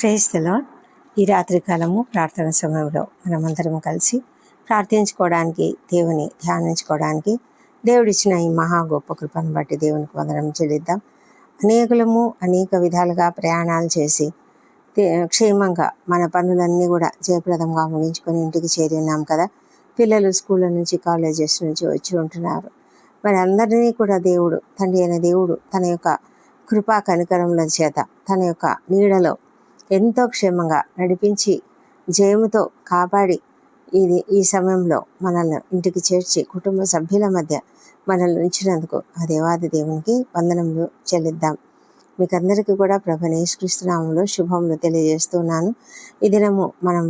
Praise the lord. ఈ రాత్రి కాలము ప్రార్థన సమయంలో మనమందరం కలిసి ప్రార్థించుకోవడానికి, దేవుని ధ్యానించుకోవడానికి దేవుడిచ్చిన ఈ మహా గొప్ప కృపను బట్టి దేవునికి వందనం చెల్లిద్దాం. అనేక విధాలుగా ప్రయాణాలు చేసి క్షేమంగా మన పనులన్నీ కూడా జయప్రదంగా ముగించుకొని ఇంటికి చేరి ఉన్నాం కదా. పిల్లలు స్కూళ్ళ నుంచి, కాలేజెస్ నుంచి వచ్చి ఉంటున్నారు. మరి అందరినీ కూడా దేవుడు, తండ్రి అయిన దేవుడు తన యొక్క కృపా కనికరముల చేత, తన యొక్క నీడలో ఎంతో క్షేమంగా నడిపించి జయముతో కాపాడి ఈ సమయంలో మనల్ని ఇంటికి చేర్చి కుటుంబ సభ్యుల మధ్య మనల్ని ఉంచినందుకు ఆ దేవాది దేవునికి వందనములు చెల్లిద్దాం. మీకందరికీ కూడా ప్రభువైన యేసుక్రీస్తు నామములో శుభములు తెలియజేస్తున్నాను. ఈ దినము మనం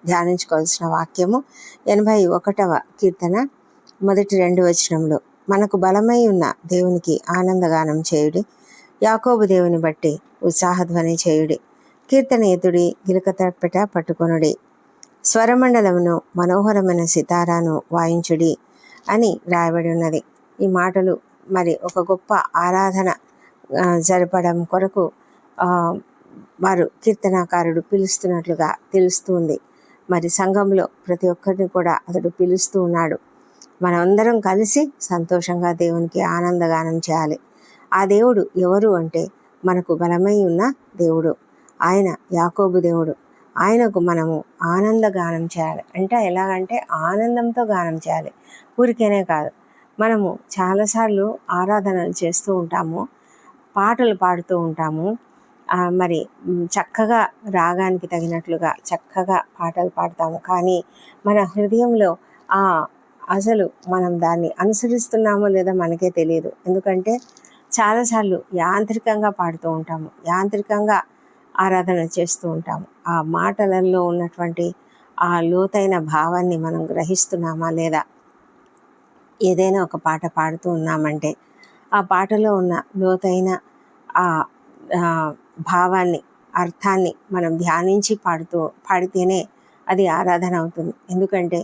ధ్యానించుకోవాల్సిన వాక్యము 81వ కీర్తన మొదటి 2 వచనంలో, మనకు బలమై ఉన్న దేవునికి ఆనందగానం చేయుడి, యాకోబు దేవుని బట్టి ఉత్సాహధ్వని చేయుడి, కీర్తనీయుడి గిలకతప్పెట పట్టుకొనుడి, స్వరమండలమును మనోహరమైన సితారాను వాయించుడి అని రాయబడి ఉన్నది. ఈ మాటలు మరి ఒక గొప్ప ఆరాధన జరపడం కొరకు వారు కీర్తనాకారుడు పిలుస్తున్నట్లుగా తెలుస్తుంది. మరి సంఘంలో ప్రతి ఒక్కరిని కూడా అతడు పిలుస్తూ ఉన్నాడు. మనమందరం కలిసి సంతోషంగా దేవునికి ఆనందగానం చేయాలి. ఆ దేవుడు ఎవరు అంటే మనకు బలమై ఉన్న దేవుడు. ఆయన యాకోబు దేవుడు. ఆయనకు మనము ఆనందగానం చేయాలి. అంటే ఎలాగంటే ఆనందంతో గానం చేయాలి, ఊరికేనే కాదు. మనము చాలాసార్లు ఆరాధనలు చేస్తూ ఉంటాము, పాటలు పాడుతూ ఉంటాము. మరి చక్కగా రాగానికి తగినట్లుగా చక్కగా పాటలు పాడతాము. కానీ మన హృదయంలో అసలు మనం దాన్ని అనుసరిస్తున్నామో లేదో మనకే తెలియదు. ఎందుకంటే చాలాసార్లు యాంత్రికంగా పాడుతూ ఉంటాము, యాంత్రికంగా ఆరాధన చేస్తూ ఉంటాము. ఆ మాటలలో ఉన్నటువంటి ఆ లోతైన భావాన్ని మనం గ్రహిస్తున్నామా లేదా? ఏదైనా ఒక పాట పాడుతూ ఉన్నామంటే ఆ పాటలో ఉన్న లోతైన ఆ భావాన్ని, అర్థాన్ని మనం ధ్యానించి పాడితేనే అది ఆరాధన అవుతుంది. ఎందుకంటే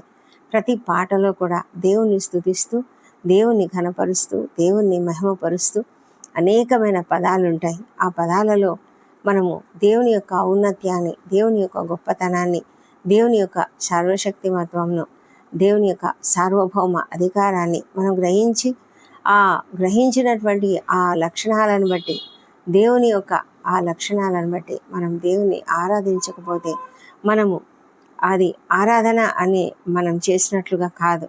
ప్రతి పాటలో కూడా దేవుని స్తుతిస్తూ, దేవుని ఘనపరుస్తూ, దేవుని మహిమపరుస్తూ అనేకమైన పదాలు ఉంటాయి. ఆ పదాలలో మనము దేవుని యొక్క ఔన్నత్యాన్ని, దేవుని యొక్క గొప్పతనాన్ని, దేవుని యొక్క సర్వశక్తిమత్వంను, దేవుని యొక్క సార్వభౌమ అధికారాన్ని మనం గ్రహించినటువంటి ఆ లక్షణాలను బట్టి, దేవుని యొక్క ఆ లక్షణాలను బట్టి మనం దేవుని ఆరాధించకపోతే మనము అది ఆరాధన అని మనం చేసినట్లుగా కాదు.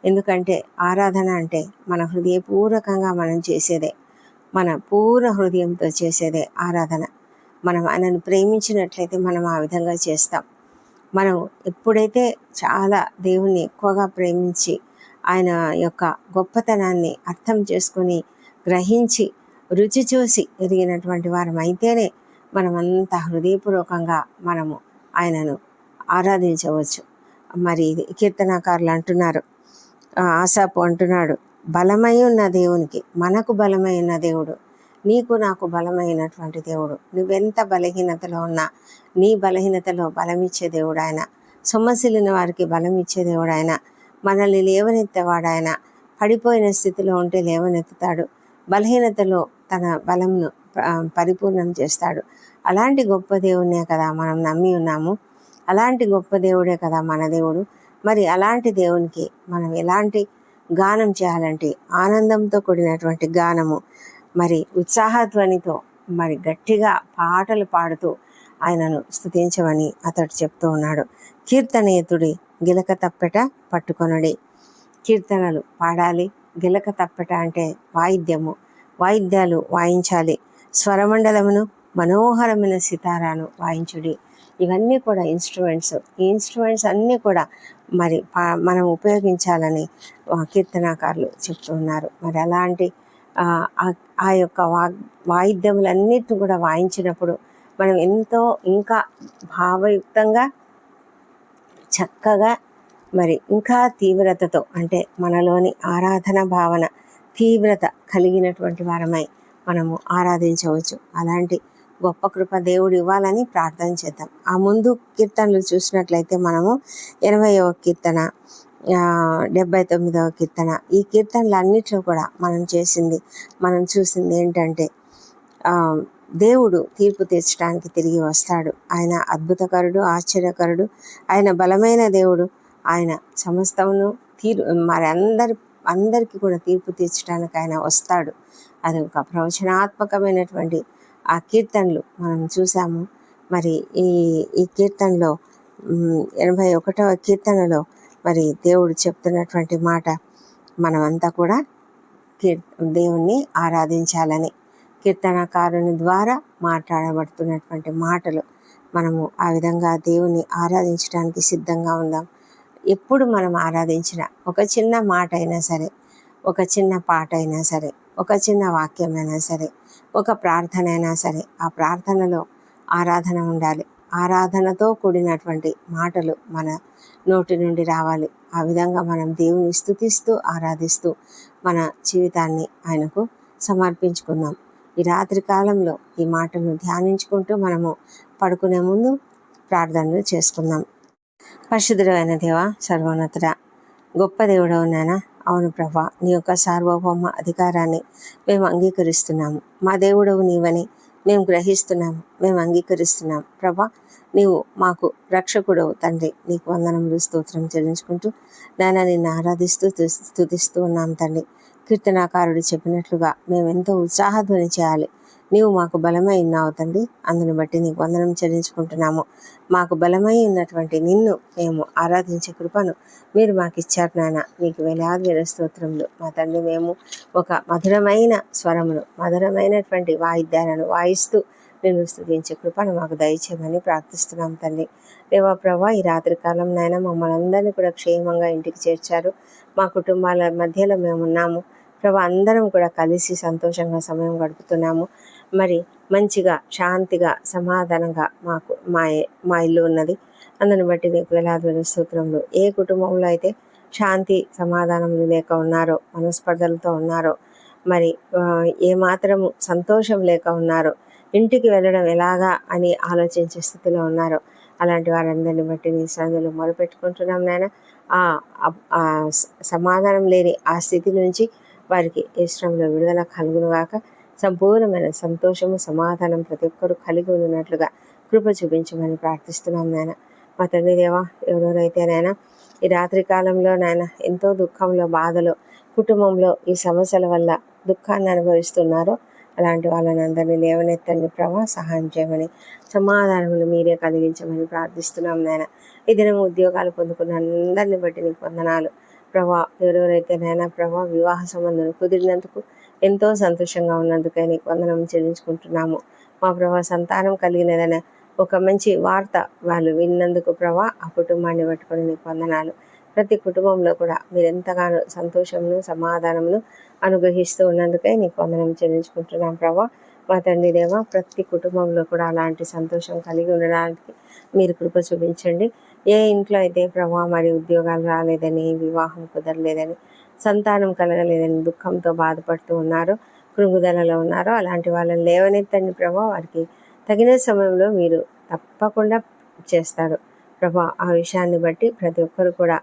ఎందుకంటే ఆరాధన అంటే మన హృదయపూర్వకంగా మనం చేసేదే, మన పూర్ణ హృదయంతో చేసేదే ఆరాధన. మనం ఆయనను ప్రేమించినట్లయితే మనం ఆ విధంగా చేస్తాం. మనం ఎప్పుడైతే చాలా దేవుణ్ణి ఎక్కువగా ప్రేమించి ఆయన యొక్క గొప్పతనాన్ని అర్థం చేసుకొని, గ్రహించి, రుచి చూసి ఎదిగినటువంటి వారం అయితేనే మనమంతా హృదయపూర్వకంగా మనము ఆయనను ఆరాధించవచ్చు. మరి కీర్తనాకారులు అంటున్నారు, ఆసాపు అంటున్నాడు, బలమై ఉన్న దేవునికి, మనకు బలమై ఉన్న దేవుడు, నీకు నాకు బలమైనటువంటి దేవుడు. నువ్వెంత బలహీనతలో ఉన్నా నీ బలహీనతలో బలమిచ్చే దేవుడు ఆయన. సొమ్మసిల్లిన వారికి బలమిచ్చే దేవుడు ఆయన. మనల్ని లేవనెత్తేవాడు ఆయన. పడిపోయిన స్థితిలో ఉంటే లేవనెత్తుతాడు, బలహీనతలో తన బలంను పరిపూర్ణం చేస్తాడు. అలాంటి గొప్ప దేవుడినే కదా మనం నమ్మి ఉన్నాము. అలాంటి గొప్ప దేవుడే కదా మన దేవుడు. మరి అలాంటి దేవునికి మనం ఎలాంటి గానం చేయాలంటే ఆనందంతో కూడినటువంటి గానము, మరి ఉత్సాహధ్వనితో, మరి గట్టిగా పాటలు పాడుతూ ఆయనను స్తుతించమని అతడు చెప్తూ ఉన్నాడు. కీర్తనీయుడి గిలక తప్పెట పట్టుకొనుడి. కీర్తనలు పాడాలి. గిలక తప్పెట అంటే వాయిద్యాలు వాయించాలి. స్వరమండలమును మనోహరమైన సితారాను వాయించుడి. ఇవన్నీ కూడా ఇన్స్ట్రుమెంట్స్. ఈ ఇన్స్ట్రుమెంట్స్ అన్నీ కూడా మరి మనం ఉపయోగించాలని కీర్తనాకారులు చెప్తూ ఉన్నారు. మరి అలాంటి ఆ యొక్క వాయిద్యములన్నిటిని కూడా వాయించినప్పుడు మనం ఎంతో ఇంకా భావయుక్తంగా, చక్కగా, మరి ఇంకా తీవ్రతతో, అంటే మనలోని ఆరాధన భావన తీవ్రత కలిగినటువంటి వారమై మనము ఆరాధించవచ్చు. అలాంటి గొప్ప కృప దేవుడు ఇవ్వాలని ప్రార్థన చేద్దాం. ఆ ముందు కీర్తనలు చూసినట్లయితే మనము 80వ కీర్తన, 79వ కీర్తన, ఈ కీర్తనలు అన్నిట్లో కూడా మనం చూసింది ఏంటంటే దేవుడు తీర్పు తీర్చడానికి తిరిగి వస్తాడు. ఆయన అద్భుతకరుడు, ఆశ్చర్యకరుడు, ఆయన బలమైన దేవుడు. ఆయన సమస్తమును మరి అందరికీ కూడా తీర్పు తీర్చడానికి ఆయన వస్తాడు. అది ఒక ప్రవచనాత్మకమైనటువంటి ఆ కీర్తనలు మనం చూసాము. మరి ఈ ఈ కీర్తనలో 81వ కీర్తనలో మరి దేవుడు చెప్తున్నటువంటి మాట, మనమంతా కూడా దేవుణ్ణి ఆరాధించాలని, కీర్తనకారుని ద్వారా మాట్లాడబడుతున్నటువంటి మాటలు. మనము ఆ విధంగా దేవుణ్ణి ఆరాధించడానికి సిద్ధంగా ఉందాం. ఎప్పుడు మనం ఆరాధించిన ఒక చిన్న మాట అయినా సరే, ఒక చిన్న పాట అయినా సరే, ఒక చిన్న వాక్యమైనా సరే, ఒక ప్రార్థన అయినా సరే, ఆ ప్రార్థనలో ఆరాధన ఉండాలి. ఆరాధనతో కూడినటువంటి మాటలు మన నోటి నుండి రావాలి. ఆ విధంగా మనం దేవుని స్తుతిస్తూ ఆరాధిస్తూ మన జీవితాన్ని ఆయనకు సమర్పించుకుందాం. ఈ రాత్రి కాలంలో ఈ మాటలను ధ్యానించుకుంటూ మనము పడుకునే ముందు ప్రార్థనలు చేసుకుందాం. పరిశుద్ధుడైన దేవ, సర్వోన్నతుడ, గొప్ప దేవుడవు నాయన. అవును ప్రభా, నీ యొక్క సార్వభౌమ అధికారాన్ని మేము అంగీకరిస్తున్నాము. మా దేవుడవు నీవని మేము గ్రహిస్తున్నాము, మేము అంగీకరిస్తున్నాము. ప్రభా, నీవు మాకు రక్షకుడవు తండ్రి. నీకు వందనములు, స్తోత్రం చెల్లించుకుంటూ నాయన నిన్ను ఆరాధిస్తూ స్తుతిస్తూ ఉన్నాం తండ్రి. కీర్తనాకారుడు చెప్పినట్లుగా మేము ఎంతో ఉత్సాహధ్వని చేయాలి. నీవు మాకు బలమై ఉన్నావు తండ్రి. అందుని బట్టి నీకు వందనం చెల్లించుకుంటున్నాము. మాకు బలమై ఉన్నటువంటి నిన్ను మేము ఆరాధించే కృపను మీరు మాకు ఇచ్చారు నాయన. నీకు వేలాది స్తోత్రములు మా తండ్రి. మేము ఒక మధురమైన స్వరమును, మధురమైనటువంటి వాయిద్యాలను వాయిస్తూ నిన్ను స్తుతించే కృపను మాకు దయచేయమని ప్రార్థిస్తున్నాం తండ్రి. దేవా ప్రభా, ఈ రాత్రి కాలం నాయన మమ్మల్ని అందరినీ కూడా క్షేమంగా ఇంటికి చేర్చారు. మా కుటుంబాల మధ్యలో మేము ఉన్నాము ప్రభా. అందరం కూడా కలిసి సంతోషంగా సమయం గడుపుతున్నాము. మరి మంచిగా, శాంతిగా, సమాధానంగా మా ఇల్లు ఉన్నది. అందుని బట్టి నీకు వేలాది స్తోత్రములు. ఏ కుటుంబంలో అయితే శాంతి సమాధానములు లేక ఉన్నారో, మనస్పర్ధలతో ఉన్నారో, మరి ఏమాత్రము సంతోషం లేక ఉన్నారో, ఇంటికి వెళ్ళడం ఎలాగా అని ఆలోచించే స్థితిలో ఉన్నారో, అలాంటి వారందరిని బట్టి నీ సన్నిధిలో మొరపెట్టుకుంటున్నాం నాయన. ఆ సమాధానం లేని ఆ స్థితి నుంచి వారికి ఇష్టంలో విడుదల కలుగునుగాక. సంపూర్ణమైన సంతోషము, సమాధానం ప్రతి ఒక్కరూ కలిగి ఉన్నట్లుగా కృప చూపించమని ప్రార్థిస్తున్నాం నాయన. మా తండ్రి దేవా, ఎవరెవరైతే నాయన ఈ రాత్రి కాలంలో నాయన ఎంతో దుఃఖంలో, బాధలో, కుటుంబంలో ఈ సమస్యల వల్ల దుఃఖాన్ని అనుభవిస్తున్నారో అలాంటి వాళ్ళని అందరినీ లేవనెత్తండి ప్రభా. సహాయం చేయమని, సమాధానములు మీరే కలిగించమని ప్రార్థిస్తున్నాం నాయన. ఈ దినం ఉద్యోగాలు పొందుకున్న అందరిని బట్టి నీకు వందనాలు ప్రభా. ఎవరెవరైతే నాయన ప్రభా వివాహ సంబంధం కుదిరినందుకు ఎంతో సంతోషంగా ఉన్నందుకే నీకు వందనం చెల్లించుకుంటున్నాము. మా ప్రభా, సంతానం కలిగినదనే ఒక మంచి వార్త వాళ్ళు విన్నందుకు ప్రభా, ఆ కుటుంబాన్ని పట్టుకొని నీకు వందనాలు. ప్రతి కుటుంబంలో కూడా మీరు ఎంతగానో సంతోషమును, సమాధానమును అనుగ్రహిస్తూ ఉన్నందుకే నీకు వందనం చెల్లించుకుంటున్నాం ప్రభా. మా తండ్రి దేవ, ప్రతి కుటుంబంలో కూడా అలాంటి సంతోషం కలిగి ఉండడానికి మీరు కృప చూపించండి. ఏ ఇంట్లో అయితే ప్రభా మరి ఉద్యోగాలు రాలేదని, వివాహం కుదరలేదని, సంతానం కలగలేదని దుఃఖంతో బాధపడుతూ ఉన్నారో, కృంగుదలలో ఉన్నారో, అలాంటి వాళ్ళని లేవనెత్తండి ప్రభా. వారికి తగిన సమయంలో మీరు తప్పకుండా చేస్తారు ప్రభా. ఆ విషయాన్ని బట్టి ప్రతి ఒక్కరు కూడా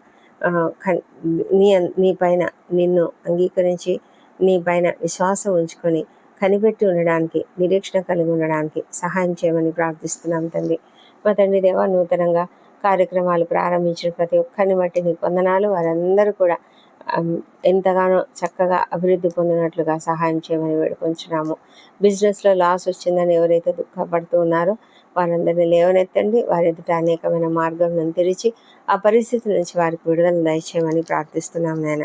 నీ పైన నిన్ను అంగీకరించి, నీ పైన విశ్వాసం ఉంచుకొని కనిపెట్టి ఉండడానికి, నిరీక్షణ కలిగి ఉండడానికి సహాయం చేయమని ప్రార్థిస్తున్నాం తండ్రి. మా తండ్రి దేవ, నూతనంగా కార్యక్రమాలు ప్రారంభించిన ప్రతి ఒక్కరిని బట్టి నీకు వందనాలు. వారందరూ కూడా ఎంతగానో చక్కగా అభివృద్ధి పొందినట్లుగా సహాయం చేయమని వేడుకొంచున్నాము. బిజినెస్లో లాస్ వచ్చిందని ఎవరైతే దుఃఖపడుతూ ఉన్నారో వారందరినీ లేవనెత్తండి. వారి ఎదుట అనేకమైన మార్గం తెరిచి ఆ పరిస్థితి నుంచి వారికి విడుదల దయచేయమని ప్రార్థిస్తున్నాం నాయన.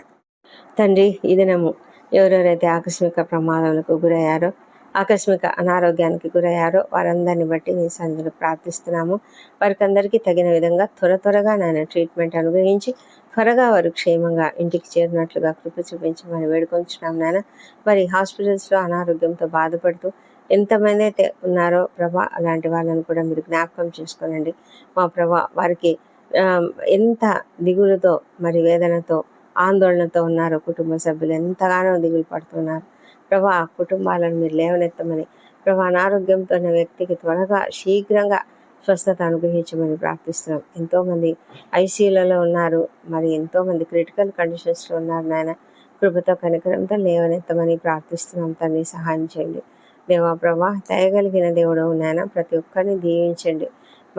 తండ్రి, ఈ దినము ఎవరెవరైతే ఆకస్మిక ప్రమాదాలకు గురయ్యారో, ఆకస్మిక అనారోగ్యానికి గురయ్యారో వారందరిని బట్టి నీ సన్నిధిలో ప్రార్థిస్తున్నాము. వారికి అందరికీ తగిన విధంగా త్వరగా నాయన ట్రీట్మెంట్ అనుగ్రహించి త్వరగా వారు క్షేమంగా ఇంటికి చేరినట్లుగా కృప చూపించమని వేడుకొంచున్నాం నాయన. మరి హాస్పిటల్స్లో అనారోగ్యంతో బాధపడుతూ ఎంతమంది అయితే ఉన్నారో ప్రభా, అలాంటి వాళ్ళని కూడా మీరు జ్ఞాపకం చేసుకోనండి. మా ప్రభా, వారికి ఎంత దిగులుతో, మరి వేదనతో, ఆందోళనతో ఉన్నారో, కుటుంబ సభ్యులు ఎంతగానో దిగులు పడుతున్నారు ప్రభా. ఆ కుటుంబాలను మీరు లేవనెత్తమని ప్రభా, అనారోగ్యంతో ఉన్న వ్యక్తికి త్వరగా శీఘ్రంగా స్వస్థత అనుగ్రహించమని ప్రార్థిస్తున్నాం. ఎంతోమంది ఐసీయూలలో ఉన్నారు, మరి ఎంతోమంది క్రిటికల్ కండిషన్స్లో ఉన్నారు నాయన. కృపతో, కనికరంతో లేవనెత్తమని ప్రార్థిస్తున్నాం తండ్రి. సహాయం చేయండి. దేవా ప్రభా దయగలిగిన దేవుడవు నాయన, ప్రతి ఒక్కరిని దీవించండి.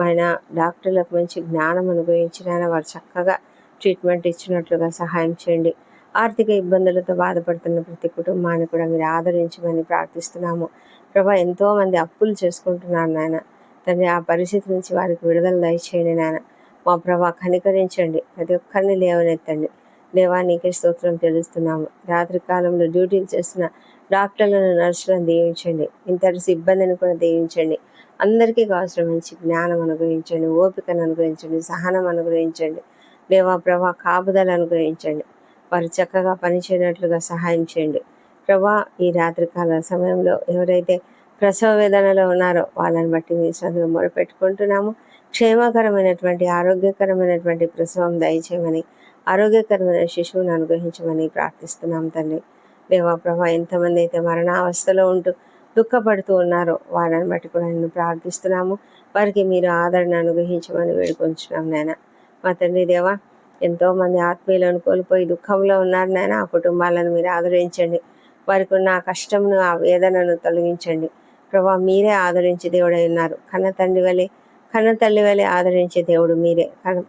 ఆయన డాక్టర్లకు మంచి జ్ఞానం అనుగ్రహించి నాయన, వారు చక్కగా ట్రీట్మెంట్ ఇచ్చినట్లుగా సహాయం చేయండి. ఆర్థిక ఇబ్బందులతో బాధపడుతున్న ప్రతి కుటుంబాన్ని కూడా మీరు ఆదరించమని ప్రార్థిస్తున్నాము. ప్రభా ఎంతోమంది అప్పులు చేసుకుంటున్నారు నాయన, తండ్రి ఆ పరిస్థితి నుంచి వారికి విడుదల దయచేయండి నాయన. మా ప్రభా కనికరించండి, ప్రతి ఒక్కరిని లేవనెత్తండి. దేవా నీకే స్తోత్రం తెలుస్తున్నాము. రాత్రి కాలంలో డ్యూటీలు చేస్తున్న డాక్టర్లను, నర్సులను దీవించండి. ఇంతటి సిబ్బందిని కూడా దీవించండి. అందరికీ కావాల్సిన మంచి జ్ఞానం అనుగ్రహించండి, ఓపికను అనుగ్రహించండి, సహనం అనుగ్రహించండి. దేవా ప్రభా కాపుదల అనుగ్రహించండి. వారు చక్కగా పనిచేయనట్లుగా సహాయం చేయండి. ప్రభా ఈ రాత్రికాల సమయంలో ఎవరైతే ప్రసవ వేదనలో ఉన్నారో వాళ్ళని బట్టి మీ సన్నిధిలో మొరపెట్టుకుంటున్నాము. క్షేమకరమైనటువంటి ఆరోగ్యకరమైనటువంటి ప్రసవం దయచేయమని, ఆరోగ్యకరమైన శిశువును అనుగ్రహించమని ప్రార్థిస్తున్నాం తండ్రి. దేవా ప్రభా ఎంతమంది అయితే మరణావస్థలో ఉంటూ దుఃఖపడుతూ ఉన్నారో వాళ్ళని బట్టి కూడా నిన్ను ప్రార్థిస్తున్నాము. వారికి మీరు ఆదరణ అనుగ్రహించమని వేడుకొంచున్నాం నాయన. మా తండ్రి దేవా, ఎంతోమంది ఆత్మీయులను కోల్పోయి దుఃఖంలో ఉన్నారు నాయన. ఆ కుటుంబాలను మీరు ఆదరించండి. వారికి ఉన్న ఆ కష్టమును, ఆ వేదనను తొలగించండి. ప్రభా మీరే ఆదరించే దేవుడై ఉన్నారు. కన్న తల్లి వలె ఆదరించే దేవుడు మీరే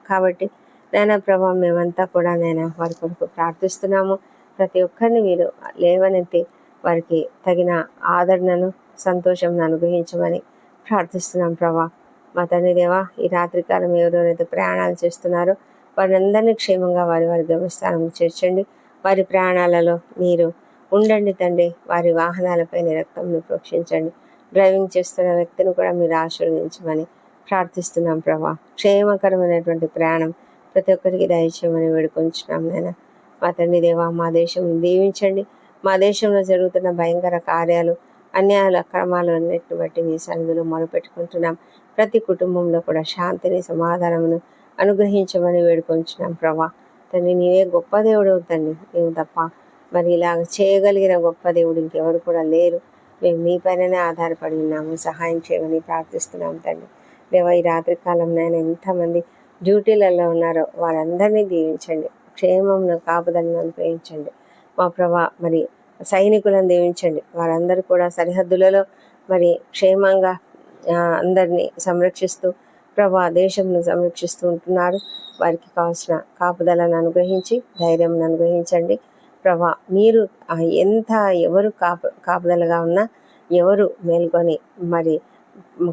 కాబట్టి నాయన ప్రభా మేమంతా కూడా నాయన వారి కొరకు ప్రార్థిస్తున్నాము. ప్రతి ఒక్కరిని మీరు లేవనెత్తి వారికి తగిన ఆదరణను, సంతోషం అనుగ్రహించమని ప్రార్థిస్తున్నాం ప్రభా. మా తండ్రి దేవా, ఈ రాత్రికాలం ఎవరెవరైతే ప్రయాణాలు చేస్తున్నారో వారందరినీ క్షేమంగా వారి వారి గమ్యస్థానం చేర్చండి. వారి ప్రయాణాలలో మీరు ఉండండి తండ్రి. వారి వాహనాలపై రక్తంను ప్రోక్షించండి. డ్రైవింగ్ చేస్తున్న వ్యక్తిని కూడా మీరు ఆశీర్వదించమని ప్రార్థిస్తున్నాం ప్రభా. క్షేమకరమైనటువంటి ప్రయాణం ప్రతి ఒక్కరికి దయచేయమని వేడుకొంచున్నాం నాయన. మా తండ్రి దేవా, మా దేశం దీవించండి. మా దేశంలో జరుగుతున్న భయంకర కార్యాలు, అన్యాయాలు, అక్రమాలు అన్నిటిని బట్టి మీ సన్నిధిలో మొరపెట్టుకుంటున్నాం. ప్రతి కుటుంబంలో కూడా శాంతిని, సమాధానమును అనుగ్రహించమని వేడుకొంచున్నాం ప్రభా. తండ్రి నీవే గొప్ప దేవుడు తండ్రి, నీవు తప్ప మరి ఇలాగ చేయగలిగిన గొప్ప దేవుడు ఇంకెవరు కూడా లేరు. మేము నీ పైననే ఆధారపడి ఉన్నాము. సహాయం చేయమని ప్రార్థిస్తున్నాం తండ్రి. దేవా ఈ రాత్రికాలం నాయన ఎంతమంది డ్యూటీలలో ఉన్నారో వారందరినీ దీవించండి. క్షేమమును, కాపుదలను అనుగ్రహించండి. మా ప్రభా మరి సైనికులను దీవించండి. వారందరూ కూడా సరిహద్దులలో మరి క్షేమంగా అందరినీ సంరక్షిస్తూ ప్రభా దేశంను సంరక్షిస్తూ ఉంటున్నారు. వారికి కావాల్సిన కాపుదలను అనుగ్రహించి ధైర్యం అనుగ్రహించండి ప్రభా. మీరు ఎవరు కాపుదలగా ఉన్నా, ఎవరు మేల్కొని మరి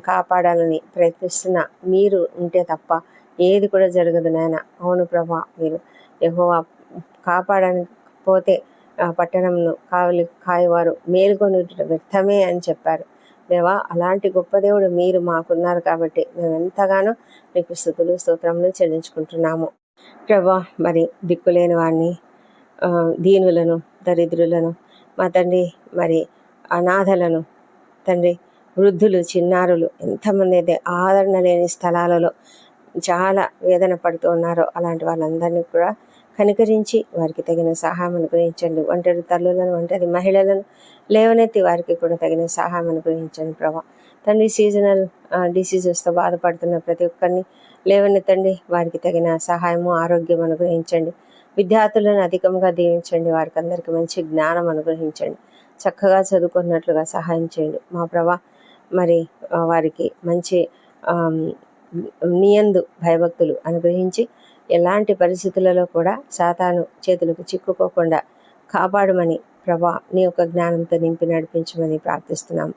కాపాడాలని ప్రయత్నిస్తున్నా మీరు ఉంటే తప్ప ఏది కూడా జరగదు నాయన. అవును ప్రభా, మీరు యెహోవా కాపాడకపోతే పట్టణంను కాయవారు మేలుకొని వ్యర్థమే అని చెప్పారు దేవా. అలాంటి గొప్ప దేవుడు మీరు మాకున్నారు కాబట్టి మేము ఎంతగానో మీకు స్తుతులు, స్తోత్రములు చెల్లించుకుంటున్నాము ప్రభా. మరి దిక్కులేని వాడిని, దీనులను, దరిద్రులను, మా తండ్రి మరి అనాథలను తండ్రి, వృద్ధులు, చిన్నారులు, ఎంతమంది అయితే ఆదరణ లేని స్థలాలలో చాలా వేదన పడుతూ ఉన్నారో అలాంటి వాళ్ళందరినీ కూడా కనికరించి వారికి తగిన సహాయం అనుగ్రహించండి. ఒంటరి తల్లులను, ఒంటరి మహిళలను లేవనెత్తి వారికి కూడా తగిన సహాయం అనుగ్రహించండి ప్రభా. తండ్రి సీజనల్ డిసీజెస్తో బాధపడుతున్న ప్రతి ఒక్కరిని లేవనెత్తండి. వారికి తగిన సహాయము, ఆరోగ్యం అనుగ్రహించండి. విద్యార్థులను అధికంగా దీవించండి. వారికి అందరికీ మంచి జ్ఞానం అనుగ్రహించండి. చక్కగా చదువుకున్నట్లుగా సహాయం చేయండి మా ప్రభా. మరి వారికి మంచి నియందు భయభక్తులు అనుగ్రహించి ఎలాంటి పరిస్థితులలో కూడా సాతాను చేతులకు చిక్కుకోకుండా కాపాడమని ప్రభా నీ యొక్క జ్ఞానంతో నింపి నడిపించమని ప్రార్థిస్తున్నాము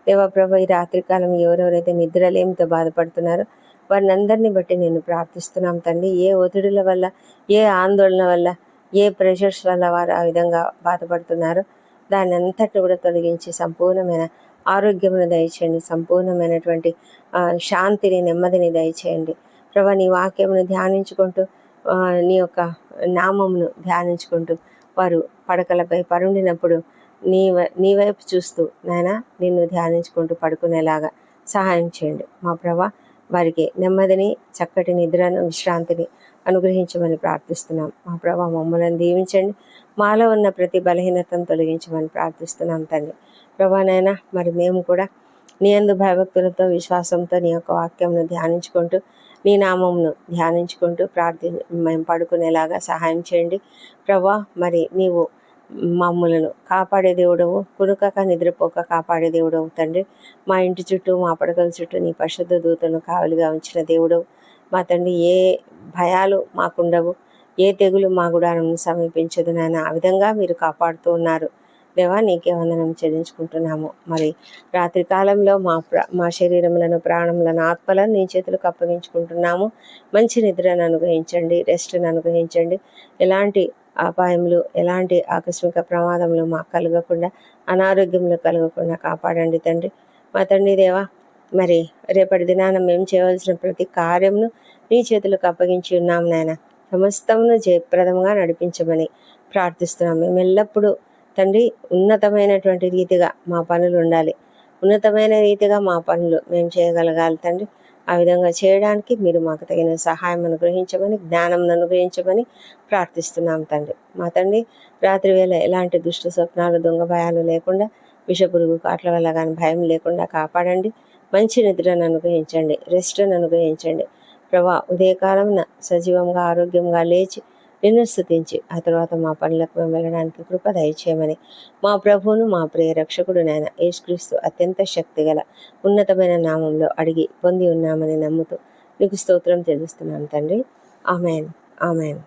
దేవా. ప్రభా ఈ రాత్రికాలం ఎవరెవరైతే నిద్రలేమితో బాధపడుతున్నారో వారిని అందరినీ బట్టి నేను ప్రార్థిస్తున్నాం తండ్రి. ఏ ఒత్తిడుల వల్ల, ఏ ఆందోళన వల్ల, ఏ ప్రెషర్స్ వల్ల వారు ఆ విధంగా బాధపడుతున్నారో దాన్ని అంతటి కూడా తొలగించి సంపూర్ణమైన ఆరోగ్యమును దయచేయండి. సంపూర్ణమైనటువంటి శాంతిని, నెమ్మదిని దయచేయండి ప్రభా. నీ వాక్యమును ధ్యానించుకుంటూ నీ యొక్క నామమును ధ్యానించుకుంటూ వారు పడకలపై పరుండినప్పుడు నీ వైపు చూస్తూ నాయన నిన్ను ధ్యానించుకుంటూ పడుకునేలాగా సహాయం చేయండి మా ప్రభా. వారికి నెమ్మదిని, చక్కటి నిద్రను, విశ్రాంతిని అనుగ్రహించమని ప్రార్థిస్తున్నాం మా ప్రభా. మమ్మల్ని దీవించండి. మాలో ఉన్న ప్రతి బలహీనతను తొలగించమని ప్రార్థిస్తున్నాం తండ్రి ప్రభా. నాయన మరి మేము కూడా నీ యందు భయభక్తులతో, విశ్వాసంతో నీ యొక్క వాక్యంను ధ్యానించుకుంటూ, నీ నామమును ధ్యానించుకుంటూ మేము పడుకునేలాగా సహాయం చేయండి ప్రభా. మరి నీవు మమ్ములను కాపాడే దేవుడవు, కునుకక నిద్రపోక కాపాడే దేవుడవు తండ్రి. మా ఇంటి చుట్టూ మా పడకల చుట్టూ నీ పరిశుద్ధ దూతను కావలిగా ఉంచిన దేవుడవు మా తండ్రి. ఏ భయాలు మాకుండవు, ఏ తెగులు మా గుడారం సమీపించదు నాయన. ఆ విధంగా మీరు కాపాడుతూ ఉన్నారు దేవా. నీకే వందనం చెల్లించుకుంటున్నాము. మరి రాత్రి కాలంలో మా శరీరములను, ప్రాణములను, ఆత్మలను నీ చేతులకు అప్పగించుకుంటున్నాము. మంచి నిద్రను అనుగ్రహించండి, రెస్ట్ను అనుగ్రహించండి. ఎలాంటి అపాయములు, ఎలాంటి ఆకస్మిక ప్రమాదములు మాకు కలగకుండా, అనారోగ్యములు కలగకుండా కాపాడండి తండ్రి. మా తండ్రి దేవా, మరి రేపటి దినాన మేము చేయవలసిన ప్రతి కార్యమును నీ చేతులకు అప్పగించి ఉన్నాం నాయన. సమస్తమును జయప్రదంగా నడిపించమని ప్రార్థిస్తున్నాం. మేము ఎల్లప్పుడూ తండ్రి ఉన్నతమైనటువంటి రీతిగా మా పనులు ఉండాలి, ఉన్నతమైన రీతిగా మా పనులు మేము చేయగలగాలి తండ్రి. ఆ విధంగా చేయడానికి మీరు మాకు తగిన సహాయం అనుగ్రహించమని, జ్ఞానం అనుగ్రహించమని ప్రార్థిస్తున్నాం తండ్రి. మా తండ్రి, రాత్రి వేళ ఎలాంటి దుష్ట స్వప్నాలు, దొంగ భయాలు లేకుండా, విషపురుగు కాట్ల వల్ల కానీ భయం లేకుండా కాపాడండి. మంచి నిద్రను అనుగ్రహించండి, రెస్ట్ను అనుగ్రహించండి ప్రభా. ఉదయకాలంన సజీవంగా, ఆరోగ్యంగా లేచి నిన్ను స్తుతించి ఆ తర్వాత మా పనులకు మేము వెళ్ళడానికి కృప దయచేయమని మా ప్రభువును, మా ప్రియ రక్షకుడు నాయన యేసుక్రీస్తు అత్యంత శక్తిగల ఉన్నతమైన నామంలో అడిగి పొంది ఉన్నామని నమ్ముతూ నీకు స్తోత్రం తెలుస్తున్నాను తండ్రి. Amen, amen.